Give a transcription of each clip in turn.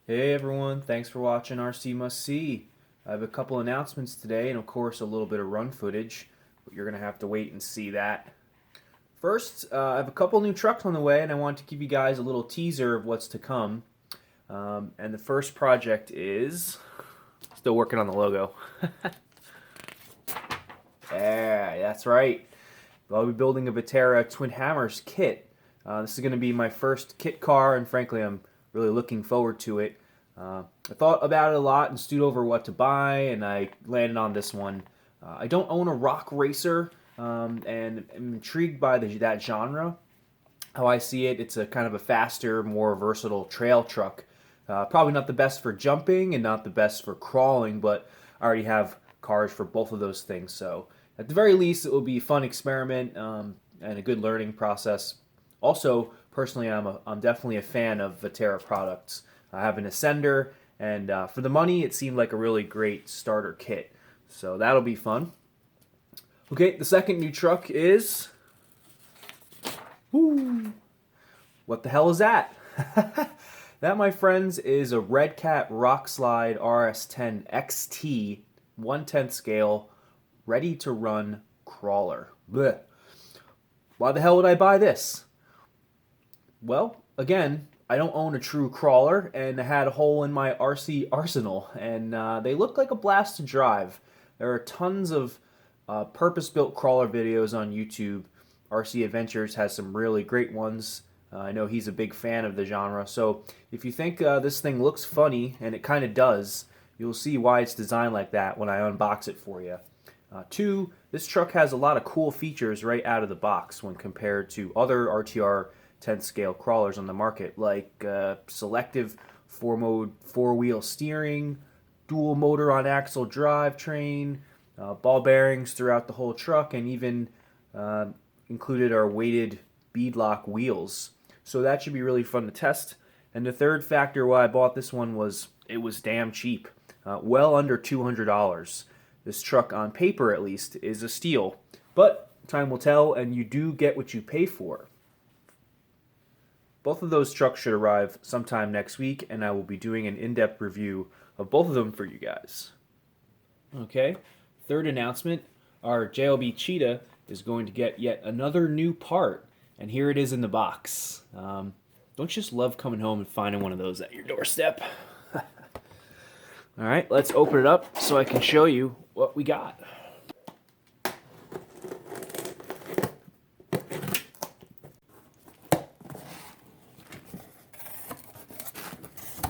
Hey everyone, thanks for watching RC Must See. I have a couple announcements today and of course a little bit of run footage, but you're going to have to wait and see that. First, I have a couple new trucks on the way and I want to give you guys a little teaser of what's to come. And the first project is... Still working on the logo. Yeah, that's right. I'll be building a Vetera Twin Hammers kit. This is going to be my first kit car and frankly I'm really looking forward to it. I thought about it a lot and stewed over what to buy, and I landed on this one. I don't own a rock racer, and I'm intrigued by that genre. How I see it, it's a kind of a faster, more versatile trail truck. Probably not the best for jumping and not the best for crawling, but I already have cars for both of those things. So at the very least, it will be a fun experiment and a good learning process. Also, personally, I'm definitely a fan of Vetera products. I have an Ascender, and for the money, it seemed like a really great starter kit. So that'll be fun. Okay, the second new truck is... Woo! What the hell is that? That, my friends, is a Red Cat Rockslide RS10 XT 1/10 scale, ready-to-run crawler. Blech. Why the hell would I buy this? Well, again, I don't own a true crawler, and I had a hole in my RC arsenal, and they look like a blast to drive. There are tons of purpose-built crawler videos on YouTube. RC Adventures has some really great ones. I know he's a big fan of the genre, so if you think this thing looks funny, and it kind of does, you'll see why it's designed like that when I unbox it for you. Two, this truck has a lot of cool features right out of the box when compared to other RTR 10 scale crawlers on the market, like selective 4-mode 4-wheel steering, dual motor on axle drivetrain, ball bearings throughout the whole truck, and even included are weighted beadlock wheels. So that should be really fun to test. And the third factor why I bought this one was it was damn cheap, well under $200. This truck, on paper at least, is a steal, but time will tell, and you do get what you pay for. Both of those trucks should arrive sometime next week, and I will be doing an in-depth review of both of them for you guys. Okay, third announcement, our Jlb Cheetah is going to get yet another new part, and here it is in the box. Don't you just love coming home and finding one of those at your doorstep? Alright, let's open it up so I can show you what we got.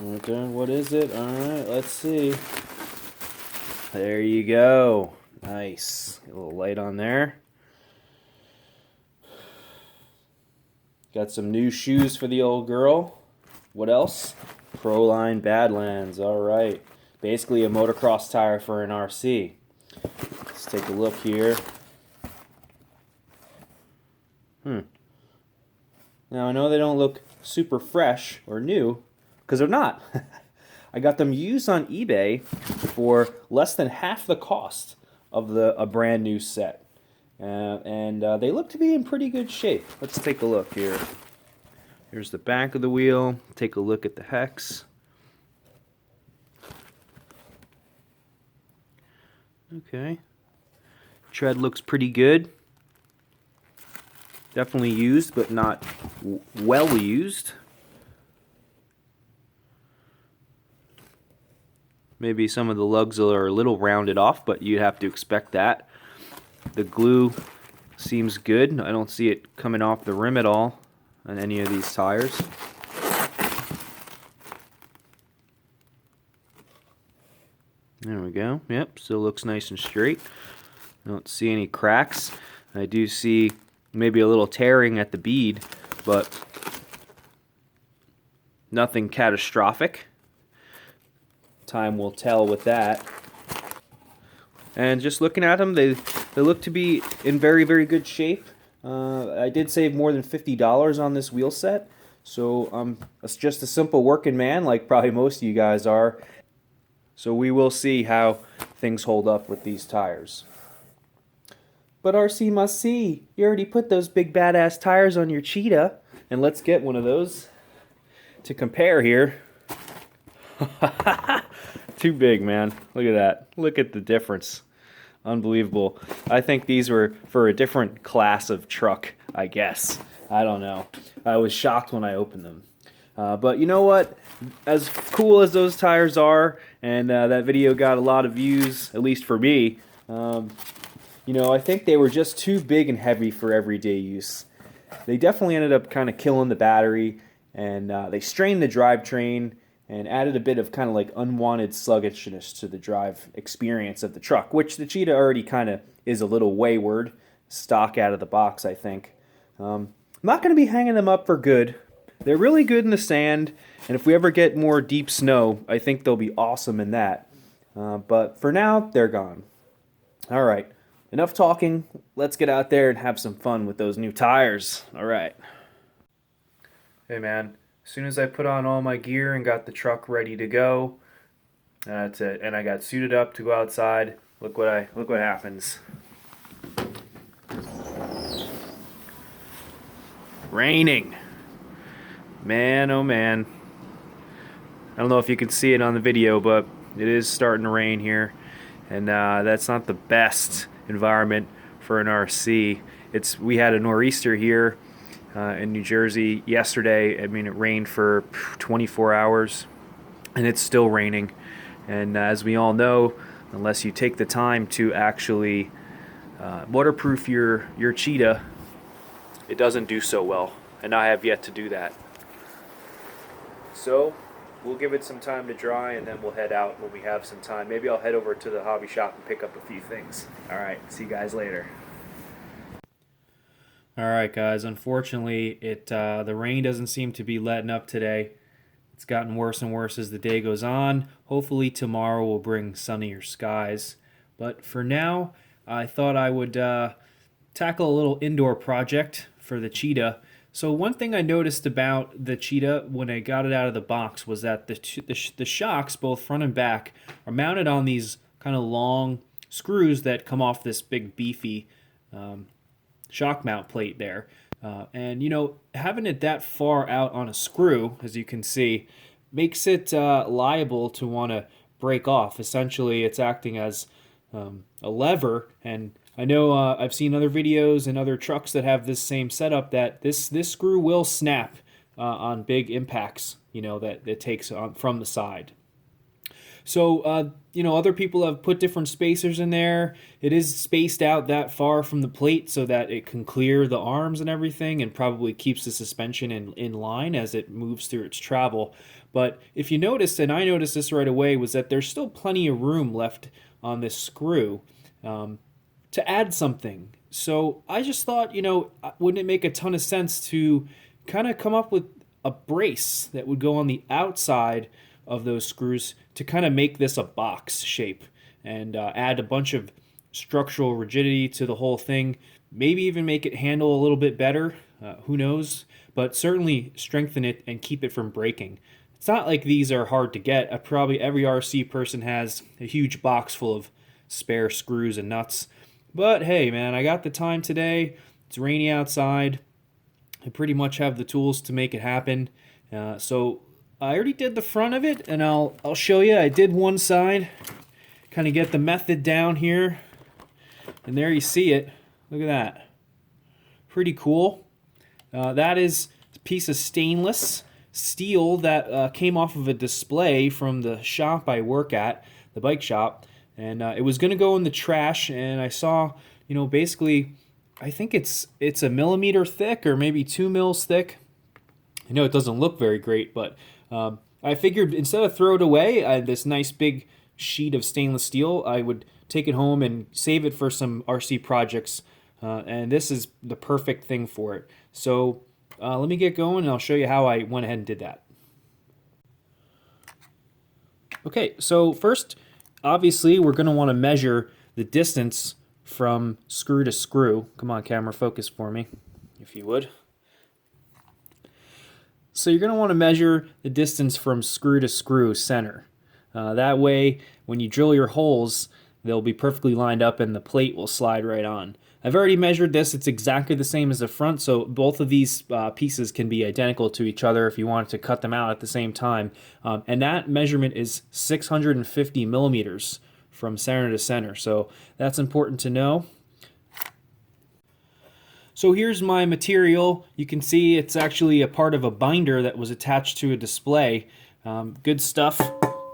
Okay, what is it? Alright, let's see. There you go. Nice. Get a little light on there. Got some new shoes for the old girl. What else? Proline Badlands. Alright. Basically a motocross tire for an RC. Let's take a look here. Now I know they don't look super fresh or new, because they're not. I got them used on eBay for less than half the cost of a brand new set. And they look to be in pretty good shape. Let's take a look here. Here's the back of the wheel. Take a look at the hex. Okay. Tread looks pretty good. Definitely used, but not well used. Maybe some of the lugs are a little rounded off, but you'd have to expect that. The glue seems good. I don't see it coming off the rim at all on any of these tires. There we go. Yep, still looks nice and straight. I don't see any cracks. I do see maybe a little tearing at the bead, but nothing catastrophic. Time will tell with that. And just looking at them, they look to be in very, very good shape. I did save more than $50 on this wheel set, so I'm just a simple working man like probably most of you guys are. So we will see how things hold up with these tires. But RC Must See, you already put those big badass tires on your Cheetah, and let's get one of those to compare here. Too big, man. Look at that. Look at the difference. Unbelievable. I think these were for a different class of truck, I guess. I don't know. I was shocked when I opened them. But you know what? As cool as those tires are, and that video got a lot of views, at least for me, you know, I think they were just too big and heavy for everyday use. They definitely ended up kind of killing the battery, and they strained the drivetrain and added a bit of kind of like unwanted sluggishness to the drive experience of the truck, which the Cheetah already kind of is a little wayward, stock out of the box, I think. I'm not going to be hanging them up for good. They're really good in the sand, and if we ever get more deep snow, I think they'll be awesome in that. But for now, they're gone. All right, enough talking. Let's get out there and have some fun with those new tires. All right. Hey, man. As soon as I put on all my gear and got the truck ready to go, that's it. And I got suited up to go outside. Look what happens. Raining. Man, oh man. I don't know if you can see it on the video, but it is starting to rain here, and that's not the best environment for an RC. We had a nor'easter here in New Jersey yesterday. I mean, it rained for 24 hours, and it's still raining. And as we all know, unless you take the time to actually waterproof your Cheetah, it doesn't do so well. And I have yet to do that. So we'll give it some time to dry, and then we'll head out when we have some time. Maybe I'll head over to the hobby shop and pick up a few things. All right, see you guys later. All right, guys. Unfortunately, the rain doesn't seem to be letting up today. It's gotten worse and worse as the day goes on. Hopefully tomorrow will bring sunnier skies. But for now, I thought I would tackle a little indoor project for the Cheetah. So one thing I noticed about the Cheetah when I got it out of the box was that the shocks, both front and back, are mounted on these kind of long screws that come off this big beefy shock mount plate there. And you know, having it that far out on a screw, as you can see, makes it liable to want to break off. Essentially, it's acting as a lever, and I know I've seen other videos and other trucks that have this same setup that this screw will snap on big impacts, you know, that it takes on from the side. So, you know, other people have put different spacers in there. It is spaced out that far from the plate so that it can clear the arms and everything, and probably keeps the suspension in line as it moves through its travel. But if you noticed, and I noticed this right away, was that there's still plenty of room left on this screw to add something. So I just thought, you know, wouldn't it make a ton of sense to kind of come up with a brace that would go on the outside of those screws to kind of make this a box shape, and add a bunch of structural rigidity to the whole thing. Maybe even make it handle a little bit better. Who knows? But certainly strengthen it and keep it from breaking. It's not like these are hard to get. Probably every RC person has a huge box full of spare screws and nuts. But hey, man, I got the time today. It's rainy outside. I pretty much have the tools to make it happen. So I already did the front of it, and I'll show you. I did one side, kind of get the method down here, and there you see it. Look at that. Pretty cool. That is a piece of stainless steel that came off of a display from the shop I work at, the bike shop. And it was going to go in the trash, and I saw, you know, basically, I think it's a millimeter thick or maybe 2 mils thick. I know it doesn't look very great, but I figured instead of throw it away, this nice big sheet of stainless steel, I would take it home and save it for some RC projects. And this is the perfect thing for it. So let me get going, and I'll show you how I went ahead and did that. Okay, so first, obviously, we're going to want to measure the distance from screw to screw. Come on, camera, focus for me, if you would. So you're going to want to measure the distance from screw to screw center. That way, when you drill your holes, they'll be perfectly lined up and the plate will slide right on. I've already measured this. It's exactly the same as the front, so both of these pieces can be identical to each other if you wanted to cut them out at the same time. And that measurement is 650 millimeters from center to center, so that's important to know. So here's my material. You can see it's actually a part of a binder that was attached to a display. Good stuff,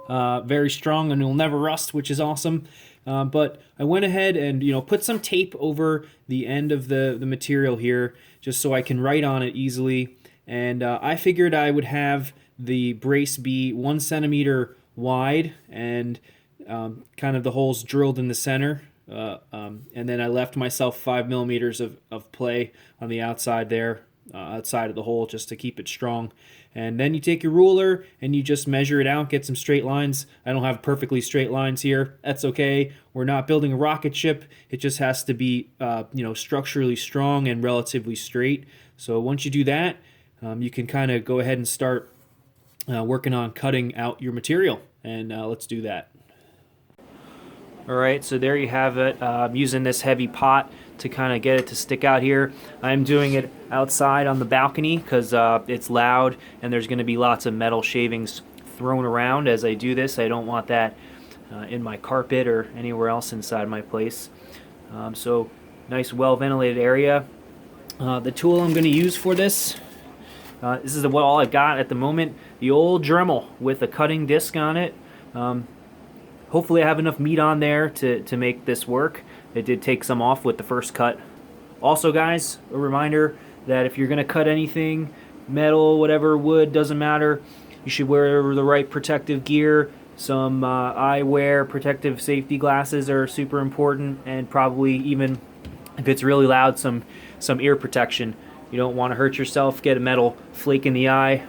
very strong, and it'll never rust, which is awesome. But I went ahead and put some tape over the end of the material here, just so I can write on it easily. And I figured I would have the brace be 1 centimeter wide and kind of the holes drilled in the center. And then I left myself 5 millimeters of play on the outside there, outside of the hole, just to keep it strong. And then you take your ruler and you just measure it out, get some straight lines. I don't have perfectly straight lines here. That's okay. We're not building a rocket ship. It just has to be structurally strong and relatively straight. So once you do that, you can kind of go ahead and start working on cutting out your material. And let's do that. Alright, so there you have it. I'm using this heavy pot to kind of get it to stick out here. I'm doing it outside on the balcony because it's loud and there's going to be lots of metal shavings thrown around as I do this. I don't want that in my carpet or anywhere else inside my place. So nice well ventilated area. The tool I'm going to use for this, this is all I've got at the moment. The old Dremel with a cutting disc on it. Hopefully I have enough meat on there to make this work. It did take some off with the first cut. Also guys, a reminder that if you're going to cut anything, metal, whatever, wood, doesn't matter, you should wear the right protective gear. Some eyewear, protective safety glasses are super important, and probably even if it's really loud, some ear protection. You don't want to hurt yourself, get a metal flake in the eye.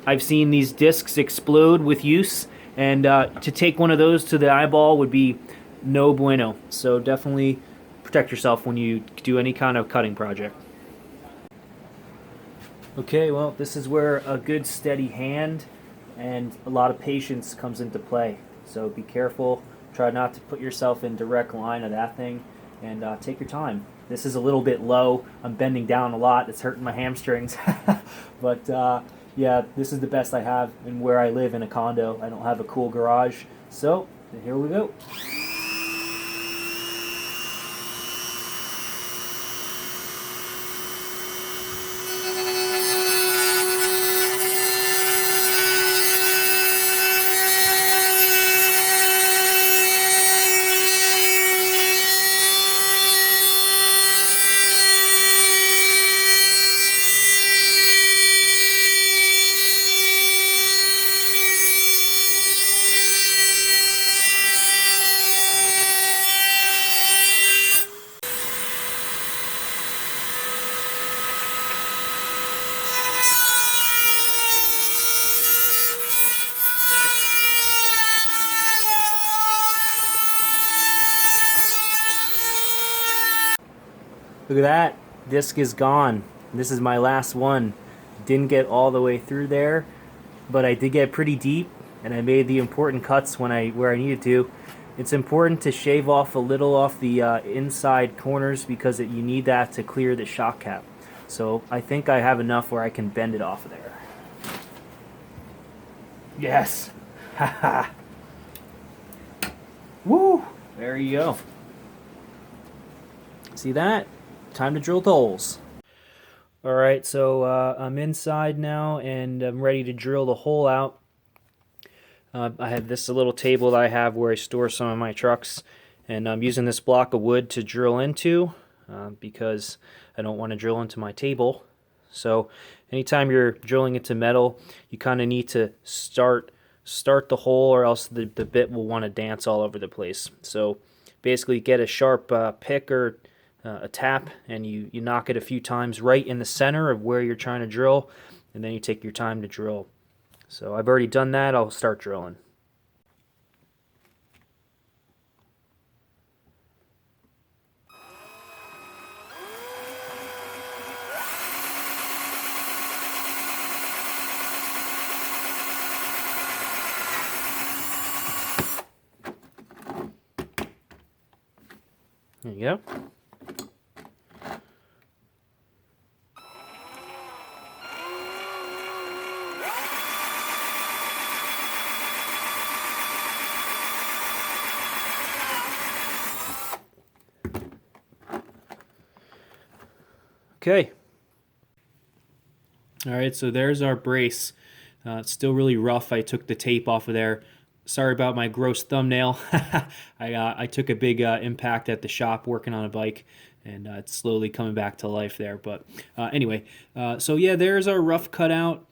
I've seen these discs explode with use, and to take one of those to the eyeball would be no bueno. So definitely protect yourself when you do any kind of cutting project. Okay, well, this is where a good steady hand and a lot of patience comes into play. So be careful, try not to put yourself in direct line of that thing, and take your time. This is a little bit low. I'm bending down a lot. It's hurting my hamstrings. But yeah, this is the best I have in where I live in a condo. I don't have a cool garage. So here we go. Look at that, disc is gone. This is my last one. Didn't get all the way through there, but I did get pretty deep, and I made the important cuts where I needed to. It's important to shave off a little off the inside corners because you need that to clear the shock cap. So I think I have enough where I can bend it off of there. Yes! Haha! Woo! There you go. See that? Time to drill the holes. Alright, so I'm inside now and I'm ready to drill the hole out. I have this little table that I have where I store some of my trucks, and I'm using this block of wood to drill into because I don't want to drill into my table. So anytime you're drilling into metal, you kind of need to start the hole, or else the bit will want to dance all over the place. So basically get a sharp pick or a tap, and you knock it a few times right in the center of where you're trying to drill, and then you take your time to drill. So I've already done that. I'll start drilling. There you go. Okay. All right, so there's our brace. It's still really rough. I took the tape off of there. Sorry about my gross thumbnail. I took a big impact at the shop working on a bike, and it's slowly coming back to life there. But anyway, so yeah, there's our rough cutout.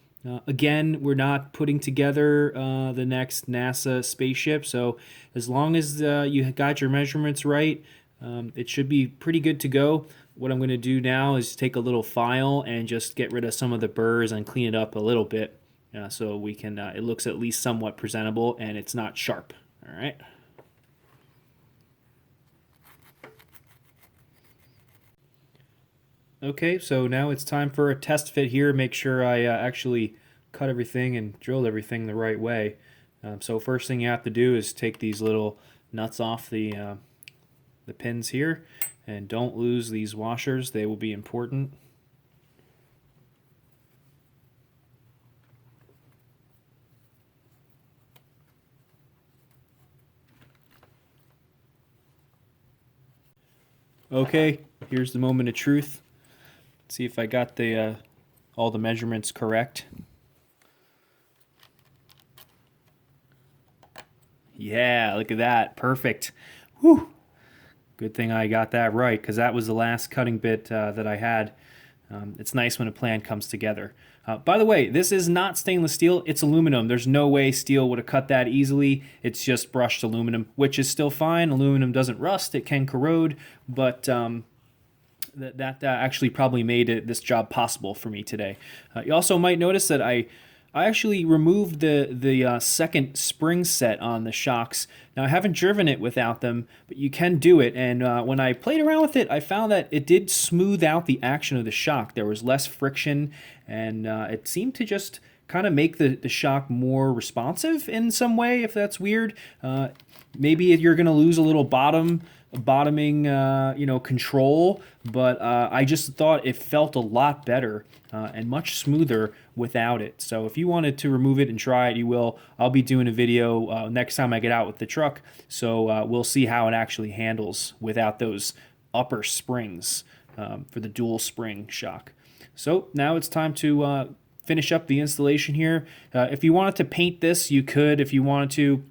Again, we're not putting together the next NASA spaceship, so as long as you got your measurements right, it should be pretty good to go. What I'm going to do now is take a little file and just get rid of some of the burrs and clean it up a little bit, so we can. It looks at least somewhat presentable and it's not sharp. All right. Okay, so now it's time for a test fit here. Make sure I actually cut everything and drilled everything the right way. So first thing you have to do is take these little nuts off the pins here, and don't lose these washers. They will be important. Okay, here's the moment of truth. Let's see if I got the all the measurements correct. Yeah, look at that. Perfect. Whew. Good thing I got that right, because that was the last cutting bit that I had. It's nice when a plan comes together. By the way, this is not stainless steel, it's aluminum. There's no way steel would have cut that easily. It's just brushed aluminum, which is still fine. Aluminum doesn't rust, it can corrode, but that actually probably made this job possible for me today. You also might notice that I actually removed the second spring set on the shocks. Now, I haven't driven it without them, but you can do it. And when I played around with it, I found that it did smooth out the action of the shock. There was less friction, and it seemed to just kind of make the shock more responsive in some way, if that's weird. Maybe you're going to lose a little bottoming control, but I just thought it felt a lot better and much smoother without it. So if you wanted to remove it and try it, you will. I'll be doing a video next time I get out with the truck, so we'll see how it actually handles without those upper springs for the dual spring shock. So now it's time to finish up the installation here. If you wanted to paint this, you could. If you wanted to,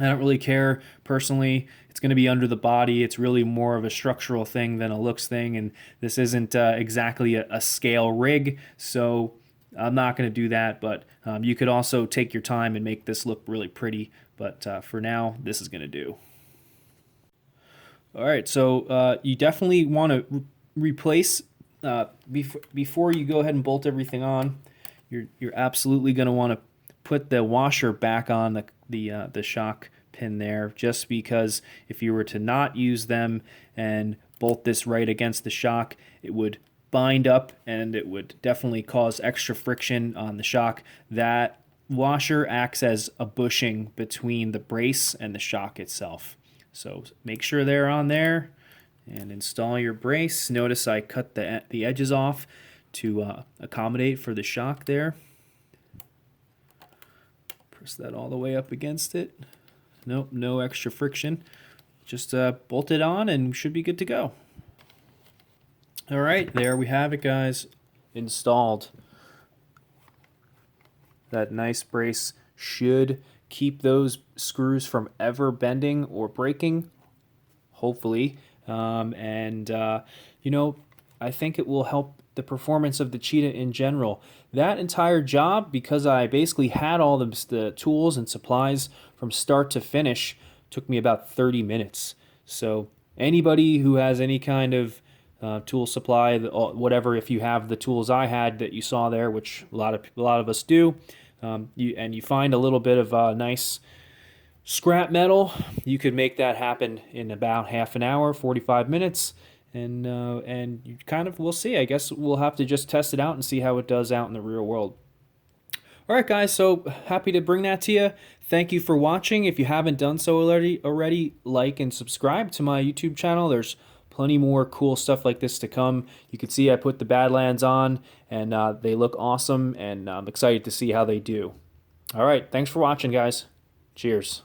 I don't really care personally. It's going to be under the body. It's really more of a structural thing than a looks thing, and this isn't exactly a scale rig, so I'm not going to do that, but you could also take your time and make this look really pretty, but for now, this is going to do. All right, so you definitely want to replace, before you go ahead and bolt everything on, you're absolutely going to want to put the washer back on the shock pin there, just because if you were to not use them and bolt this right against the shock, it would bind up and it would definitely cause extra friction on the shock. That washer acts as a bushing between the brace and the shock itself. So make sure they're on there and install your brace. Notice I cut the edges off to accommodate for the shock there. Press that all the way up against it. Nope, no extra friction. Just bolt it on and we should be good to go. All right, there we have it, guys. Installed. That nice brace should keep those screws from ever bending or breaking, hopefully. I think it will help the performance of the Cheetah in general. That entire job, because I basically had all the tools and supplies from start to finish, took me about 30 minutes. So anybody who has any kind of tool supply, whatever, if you have the tools I had that you saw there, which a lot of us do, you find a little bit of nice scrap metal, you could make that happen in about half an hour, 45 minutes. And you kind of, we'll see. I guess we'll have to just test it out and see how it does out in the real world. All right, guys, so happy to bring that to you. Thank you for watching. If you haven't done so already, like and subscribe to my YouTube channel. There's plenty more cool stuff like this to come. You can see I put the Badlands on, and they look awesome, and I'm excited to see how they do. All right, thanks for watching, guys. Cheers.